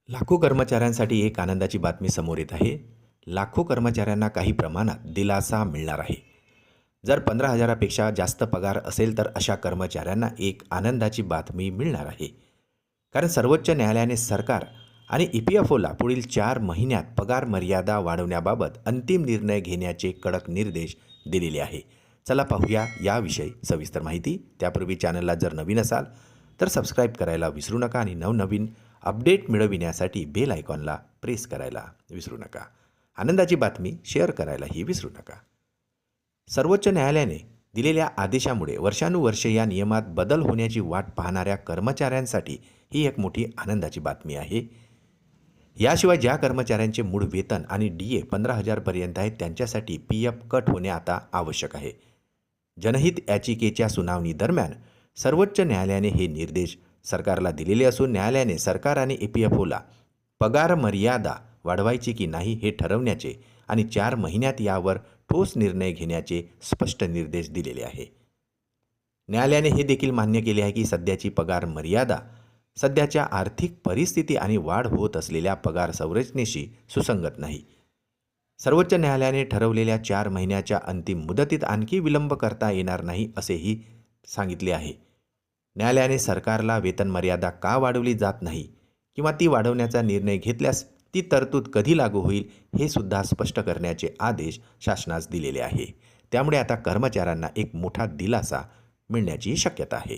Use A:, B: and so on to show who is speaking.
A: लाखो कर्मचाऱ्यांसाठी एक आनंदाची बातमी समोर येत आहे. लाखो कर्मचाऱ्यांना काही प्रमाणात दिलासा मिळणार आहे. जर 15,000पेक्षा जास्त पगार असेल तर अशा कर्मचाऱ्यांना एक आनंदाची बातमी मिळणार आहे. कारण सर्वोच्च न्यायालयाने सरकार आणि EPFOला पुढील 4 महिन्यात पगार मर्यादा वाढवण्याबाबत अंतिम निर्णय घेण्याचे कडक निर्देश दिलेले आहे. चला पाहूया याविषयी सविस्तर माहिती. त्यापूर्वी चॅनलला जर नवीन असाल तर सबस्क्राईब करायला विसरू नका आणि नवनवीन अपडेट मिळविण्यासाठी बेल आयकॉनला प्रेस करायला विसरू नका. आनंदाची बातमी शेअर करायलाही विसरू नका. सर्वोच्च न्यायालयाने दिलेल्या आदेशामुळे वर्षानुवर्षे या नियमात बदल होण्याची वाट पाहणाऱ्या कर्मचाऱ्यांसाठी ही एक मोठी आनंदाची बातमी आहे. याशिवाय ज्या कर्मचाऱ्यांचे मूळ वेतन आणि DA 15,000पर्यंत आहे त्यांच्यासाठी PF कट होणे आता आवश्यक आहे. जनहित याचिकेच्या सुनावणी दरम्यान सर्वोच्च न्यायालयाने हे निर्देश सरकारला दिलेले असून न्यायालयाने सरकार आणि EPFOला पगार मर्यादा वाढवायची की नाही हे ठरवण्याचे आणि 4 महिन्यात यावर ठोस निर्णय घेण्याचे स्पष्ट निर्देश दिलेले आहे. न्यायालयाने हे देखील मान्य केले आहे की सध्याची पगार मर्यादा सध्याच्या आर्थिक परिस्थिती आणि वाढ होत असलेल्या पगार संरचनेशी सुसंगत नाही. सर्वोच्च न्यायालयाने ठरवलेल्या 4 महिन्याच्या अंतिम मुदतीत आणखी विलंब करता येणार नाही असेही सांगितले आहे. न्यायालयाने सरकारला वेतन मर्यादा का वाढवली जात नाही किंवा ती वाढवण्याचा निर्णय घेतल्यास ती तरतूद कधी लागू होईल हे सुद्धा स्पष्ट करण्याचे आदेश शासनास दिलेले आहे. त्यामुळे आता कर्मचाऱ्यांना एक मोठा दिलासा मिळण्याची शक्यता आहे.